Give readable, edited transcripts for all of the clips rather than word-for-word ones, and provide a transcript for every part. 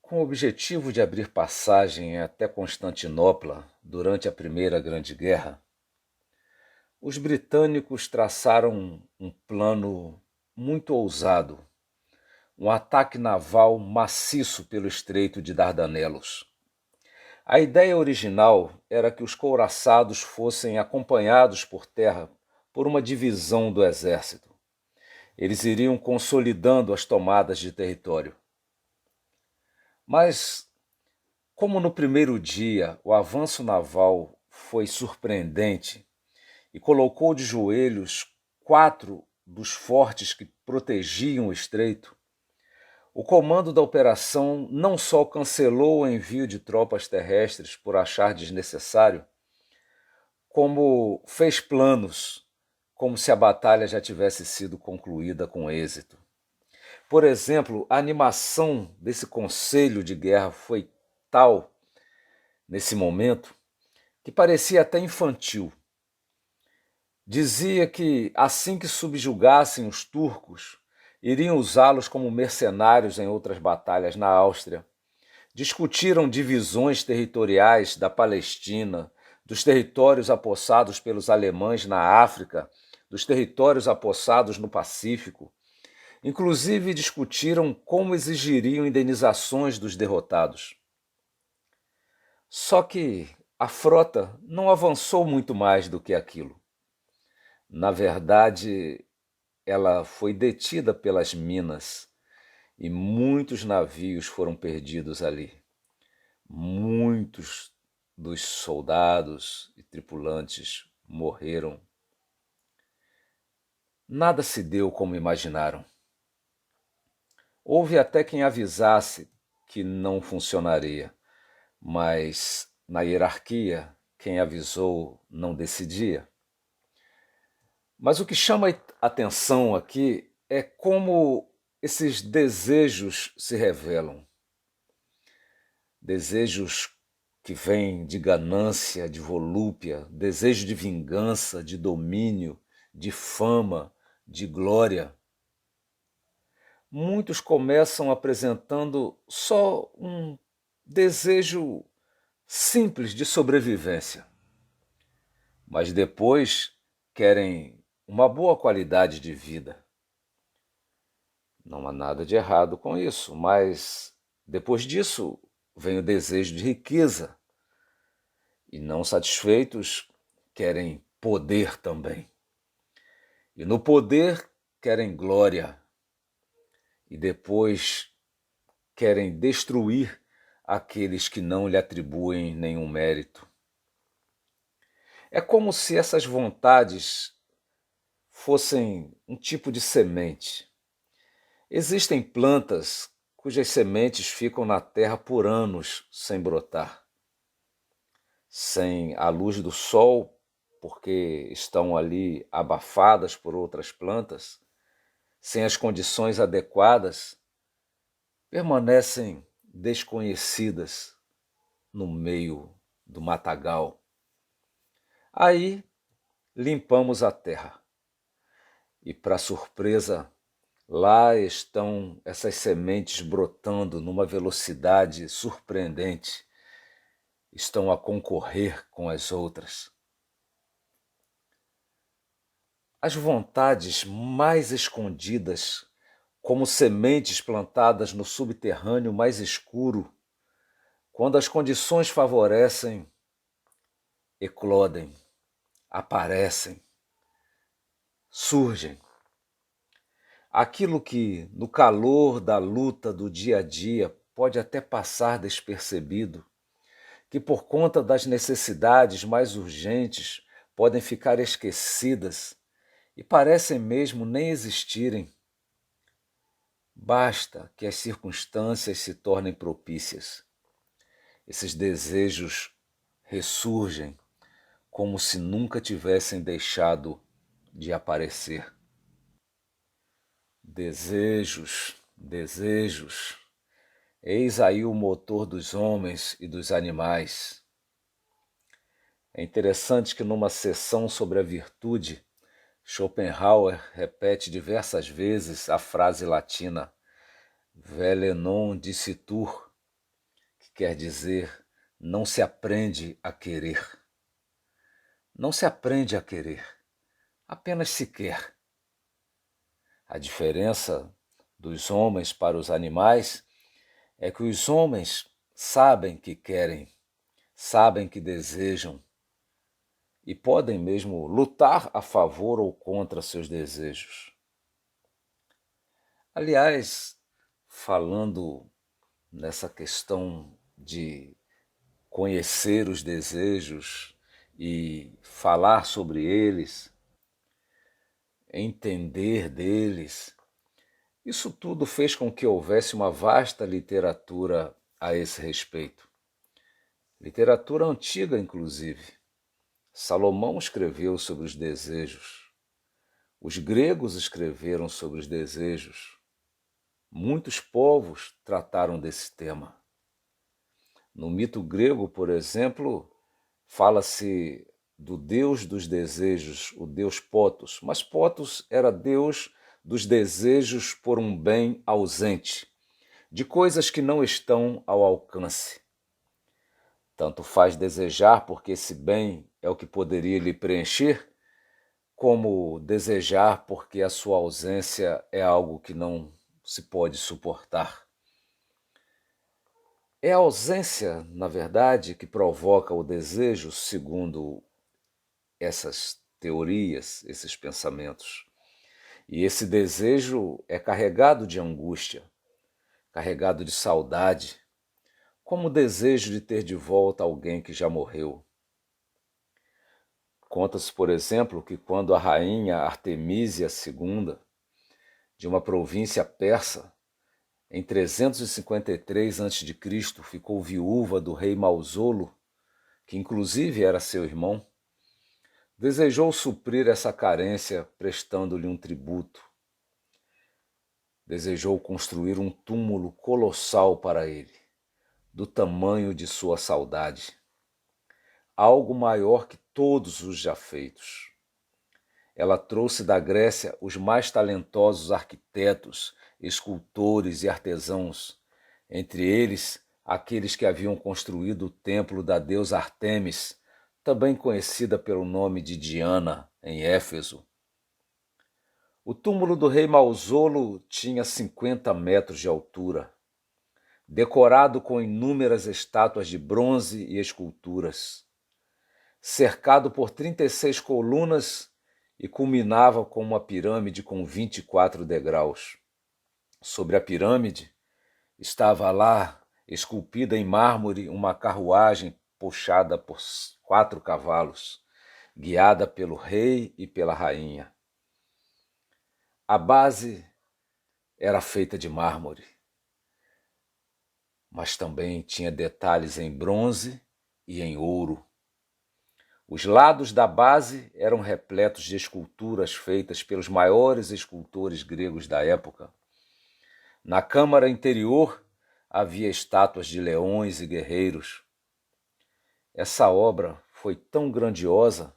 Com o objetivo de abrir passagem até Constantinopla durante a Primeira Grande Guerra, os britânicos traçaram um plano muito ousado, um ataque naval maciço pelo Estreito de Dardanelos. A ideia original era que os couraçados fossem acompanhados por terra por uma divisão do exército. Eles iriam consolidando as tomadas de território. Mas, como no primeiro dia o avanço naval foi surpreendente e colocou de joelhos 4 dos fortes que protegiam o estreito, o comando da operação não só cancelou o envio de tropas terrestres por achar desnecessário, como fez planos como se a batalha já tivesse sido concluída com êxito. Por exemplo, a animação desse conselho de guerra foi tal, nesse momento, que parecia até infantil. Dizia que, assim que subjugassem os turcos, iriam usá-los como mercenários em outras batalhas na Áustria. Discutiram divisões territoriais da Palestina, dos territórios apossados pelos alemães na África, dos territórios apossados no Pacífico. Inclusive discutiram como exigiriam indenizações dos derrotados. Só que a frota não avançou muito mais do que aquilo. Na verdade, ela foi detida pelas minas e muitos navios foram perdidos ali. Muitos dos soldados e tripulantes morreram. Nada se deu como imaginaram. Houve até quem avisasse que não funcionaria, mas na hierarquia, quem avisou não decidia. Mas o que chama atenção aqui é como esses desejos se revelam. Desejos que vêm de ganância, de volúpia, desejo de vingança, de domínio, de fama, de glória. Muitos começam apresentando só um desejo simples de sobrevivência, mas depois querem uma boa qualidade de vida. Não há nada de errado com isso, mas depois disso vem o desejo de riqueza. E não satisfeitos, querem poder também. E no poder querem glória. E depois querem destruir aqueles que não lhe atribuem nenhum mérito. É como se essas vontades fossem um tipo de semente. Existem plantas cujas sementes ficam na terra por anos sem brotar, sem a luz do sol, porque estão ali abafadas por outras plantas, sem as condições adequadas, permanecem desconhecidas no meio do matagal. Aí limpamos a terra e, para surpresa, lá estão essas sementes brotando numa velocidade surpreendente. Estão a concorrer com as outras. As vontades mais escondidas, como sementes plantadas no subterrâneo mais escuro, quando as condições favorecem, eclodem, aparecem, surgem. Aquilo que, no calor da luta do dia a dia, pode até passar despercebido, que por conta das necessidades mais urgentes podem ficar esquecidas e parecem mesmo nem existirem. Basta que as circunstâncias se tornem propícias. Esses desejos ressurgem como se nunca tivessem deixado de aparecer. Desejos, desejos. Eis aí o motor dos homens e dos animais. É interessante que numa sessão sobre a virtude, Schopenhauer repete diversas vezes a frase latina Velle non dicitur, quer dizer não se aprende a querer. Não se aprende a querer, apenas se quer. A diferença dos homens para os animais é que os homens sabem que querem, sabem que desejam e podem mesmo lutar a favor ou contra seus desejos. Aliás, falando nessa questão de conhecer os desejos e falar sobre eles, entender deles, isso tudo fez com que houvesse uma vasta literatura a esse respeito. Literatura antiga, inclusive. Salomão escreveu sobre os desejos. Os gregos escreveram sobre os desejos. Muitos povos trataram desse tema. No mito grego, por exemplo, fala-se do deus dos desejos, o deus Potos, mas Potos era deus dos desejos por um bem ausente, de coisas que não estão ao alcance. Tanto faz desejar porque esse bem é o que poderia lhe preencher, como desejar porque a sua ausência é algo que não se pode suportar. É a ausência, na verdade, que provoca o desejo, segundo essas teorias, esses pensamentos. E esse desejo é carregado de angústia, carregado de saudade, como o desejo de ter de volta alguém que já morreu. Conta-se, por exemplo, que quando a rainha Artemísia II, de uma província persa, em 353 a.C., ficou viúva do rei Mausolo, que inclusive era seu irmão, desejou suprir essa carência prestando-lhe um tributo. Desejou construir um túmulo colossal para ele, do tamanho de sua saudade, algo maior que todos os já feitos. Ela trouxe da Grécia os mais talentosos arquitetos, escultores e artesãos, entre eles aqueles que haviam construído o templo da deusa Ártemis, também conhecida pelo nome de Diana, em Éfeso. O túmulo do rei Mausolo tinha 50 metros de altura, decorado com inúmeras estátuas de bronze e esculturas, cercado por 36 colunas e culminava com uma pirâmide com 24 degraus. Sobre a pirâmide estava lá, esculpida em mármore, uma carruagem puxada por 4 cavalos, guiada pelo rei e pela rainha. A base era feita de mármore, mas também tinha detalhes em bronze e em ouro. Os lados da base eram repletos de esculturas feitas pelos maiores escultores gregos da época. Na câmara interior havia estátuas de leões e guerreiros. Essa obra foi tão grandiosa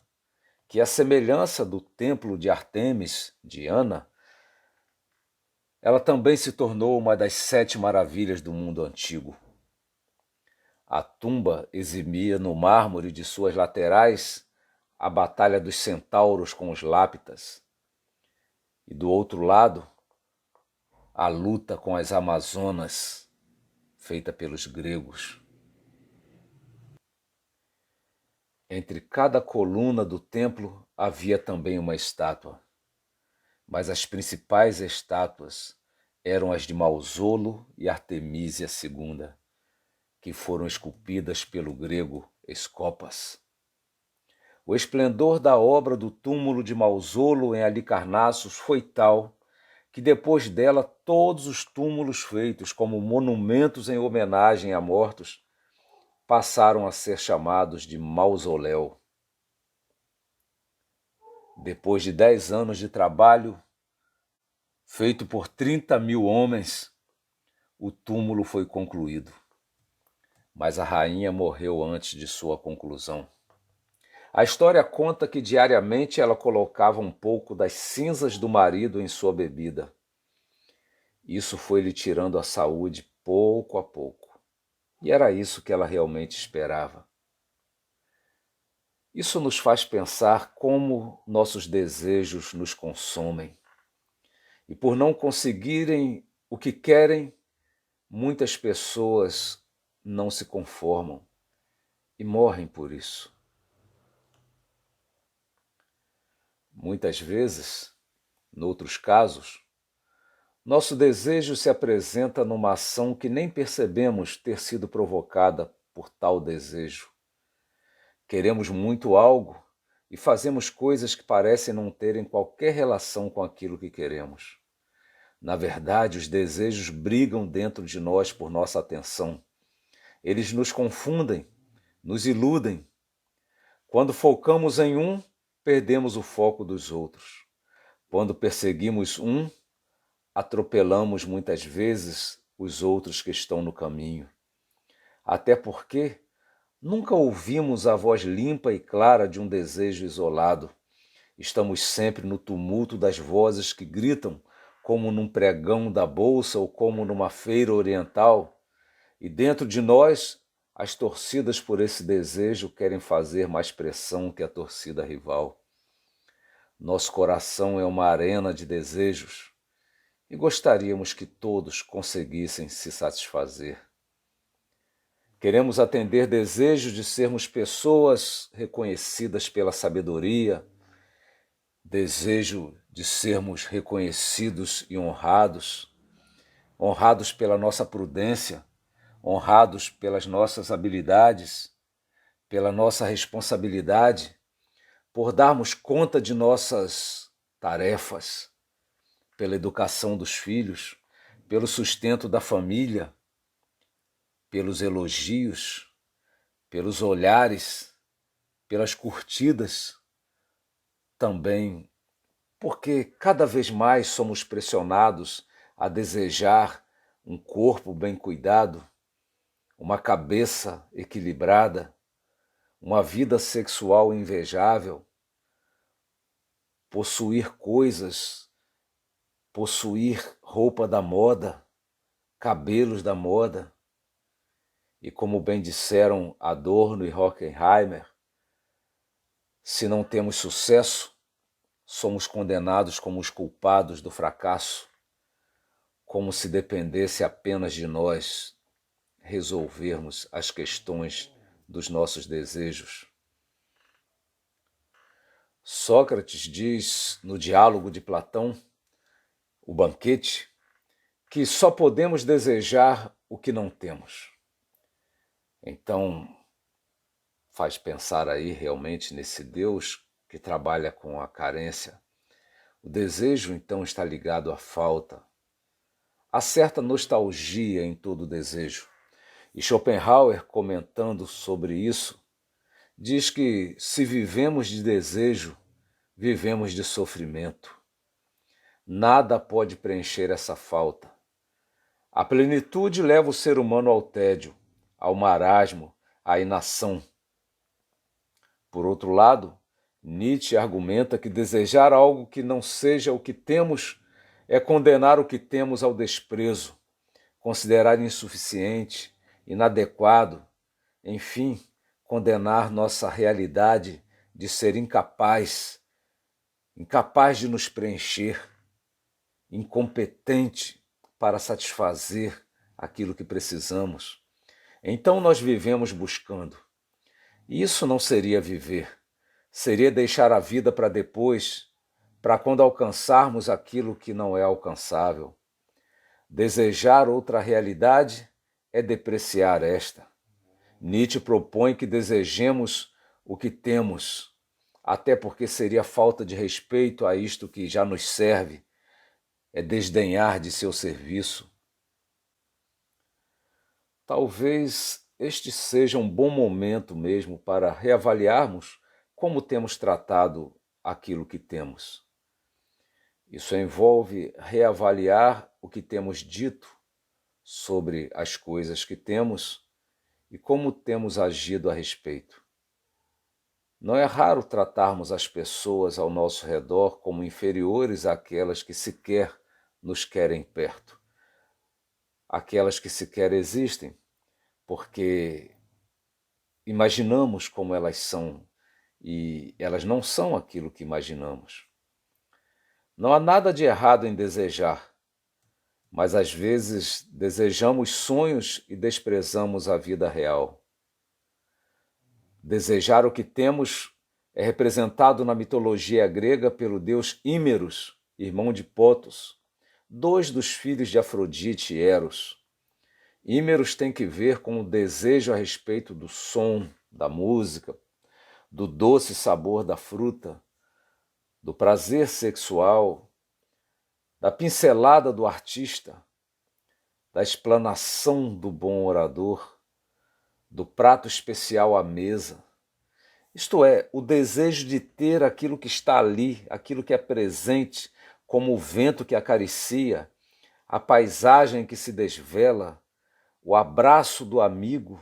que, à semelhança do templo de Ártemis, Diana, ela também se tornou uma das 7 maravilhas do mundo antigo. A tumba exibia no mármore de suas laterais a batalha dos centauros com os lápitas, e do outro lado, a luta com as amazonas, feita pelos gregos. Entre cada coluna do templo havia também uma estátua, mas as principais estátuas eram as de Mausolo e Artemísia II, que foram esculpidas pelo grego Escopas. O esplendor da obra do túmulo de Mausolo em Halicarnassos foi tal que depois dela todos os túmulos feitos como monumentos em homenagem a mortos passaram a ser chamados de mausoléu. Depois de 10 anos de trabalho, feito por 30.000 homens, o túmulo foi concluído. Mas a rainha morreu antes de sua conclusão. A história conta que diariamente ela colocava um pouco das cinzas do marido em sua bebida. Isso foi lhe tirando a saúde pouco a pouco. E era isso que ela realmente esperava. Isso nos faz pensar como nossos desejos nos consomem. E por não conseguirem o que querem, muitas pessoas não se conformam e morrem por isso. Muitas vezes, noutros casos, nosso desejo se apresenta numa ação que nem percebemos ter sido provocada por tal desejo. Queremos muito algo e fazemos coisas que parecem não terem qualquer relação com aquilo que queremos. Na verdade, os desejos brigam dentro de nós por nossa atenção. Eles nos confundem, nos iludem. Quando focamos em um, perdemos o foco dos outros. Quando perseguimos um, atropelamos muitas vezes os outros que estão no caminho. Até porque nunca ouvimos a voz limpa e clara de um desejo isolado. Estamos sempre no tumulto das vozes que gritam, como num pregão da bolsa ou como numa feira oriental. E dentro de nós, as torcidas por esse desejo querem fazer mais pressão que a torcida rival. Nosso coração é uma arena de desejos e gostaríamos que todos conseguissem se satisfazer. Queremos atender desejos de sermos pessoas reconhecidas pela sabedoria, desejo de sermos reconhecidos e honrados, honrados pela nossa prudência, honrados pelas nossas habilidades, pela nossa responsabilidade, por darmos conta de nossas tarefas, pela educação dos filhos, pelo sustento da família, pelos elogios, pelos olhares, pelas curtidas, também porque cada vez mais somos pressionados a desejar um corpo bem cuidado, uma cabeça equilibrada, uma vida sexual invejável, possuir coisas, possuir roupa da moda, cabelos da moda. E como bem disseram Adorno e Horkheimer, se não temos sucesso, somos condenados como os culpados do fracasso, como se dependesse apenas de nós resolvermos as questões dos nossos desejos. Sócrates diz no Diálogo de Platão, o banquete, que só podemos desejar o que não temos. Então, faz pensar aí realmente nesse Deus que trabalha com a carência. O desejo, então, está ligado à falta. Há certa nostalgia em todo desejo. E Schopenhauer, comentando sobre isso, diz que se vivemos de desejo, vivemos de sofrimento. Nada pode preencher essa falta. A plenitude leva o ser humano ao tédio, ao marasmo, à inação. Por outro lado, Nietzsche argumenta que desejar algo que não seja o que temos é condenar o que temos ao desprezo, considerar insuficiente, inadequado, enfim, condenar nossa realidade de ser incapaz de nos preencher, incompetente para satisfazer aquilo que precisamos. Então nós vivemos buscando. E isso não seria viver, seria deixar a vida para depois, para quando alcançarmos aquilo que não é alcançável. Desejar outra realidade é depreciar esta. Nietzsche propõe que desejemos o que temos, até porque seria falta de respeito a isto que já nos serve, é desdenhar de seu serviço. Talvez este seja um bom momento mesmo para reavaliarmos como temos tratado aquilo que temos. Isso envolve reavaliar o que temos dito sobre as coisas que temos e como temos agido a respeito. Não é raro tratarmos as pessoas ao nosso redor como inferiores àquelas que sequer nos querem perto, aquelas que sequer existem, porque imaginamos como elas são e elas não são aquilo que imaginamos. Não há nada de errado em desejar, mas às vezes desejamos sonhos e desprezamos a vida real. Desejar o que temos é representado na mitologia grega pelo deus Ímeros, irmão de Pótos, dois dos filhos de Afrodite e Eros. Ímeros tem que ver com o desejo a respeito do som, da música, do doce sabor da fruta, do prazer sexual, da pincelada do artista, da explanação do bom orador, do prato especial à mesa. Isto é, o desejo de ter aquilo que está ali, aquilo que é presente, como o vento que acaricia, a paisagem que se desvela, o abraço do amigo,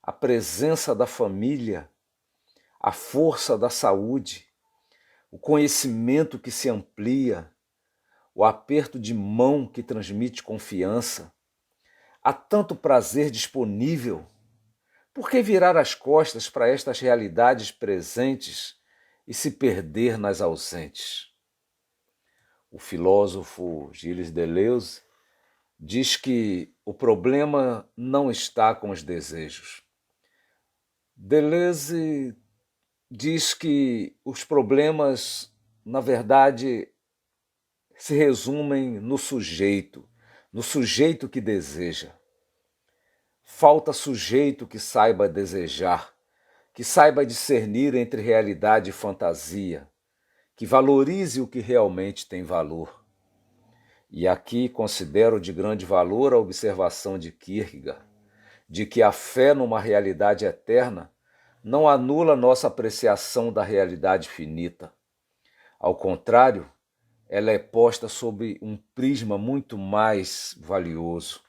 a presença da família, a força da saúde, o conhecimento que se amplia, o aperto de mão que transmite confiança. Há tanto prazer disponível. Por que virar as costas para estas realidades presentes e se perder nas ausentes? O filósofo Gilles Deleuze diz que o problema não está com os desejos. Deleuze diz que os problemas, na verdade, se resumem no sujeito que deseja. Falta sujeito que saiba desejar, que saiba discernir entre realidade e fantasia, que valorize o que realmente tem valor. E aqui considero de grande valor a observação de Kierkegaard, de que a fé numa realidade eterna não anula nossa apreciação da realidade finita. Ao contrário, ela é posta sob um prisma muito mais valioso.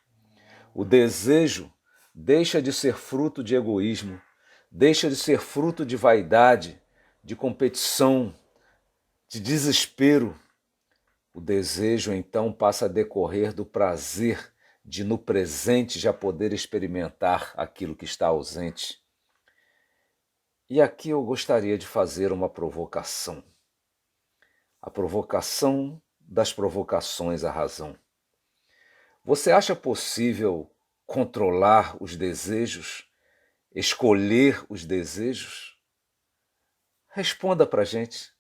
O desejo deixa de ser fruto de egoísmo, deixa de ser fruto de vaidade, de competição, de desespero. O desejo, então, passa a decorrer do prazer de, no presente, já poder experimentar aquilo que está ausente. E aqui eu gostaria de fazer uma provocação. A provocação das provocações à razão. Você acha possível controlar os desejos, escolher os desejos? Responda para a gente.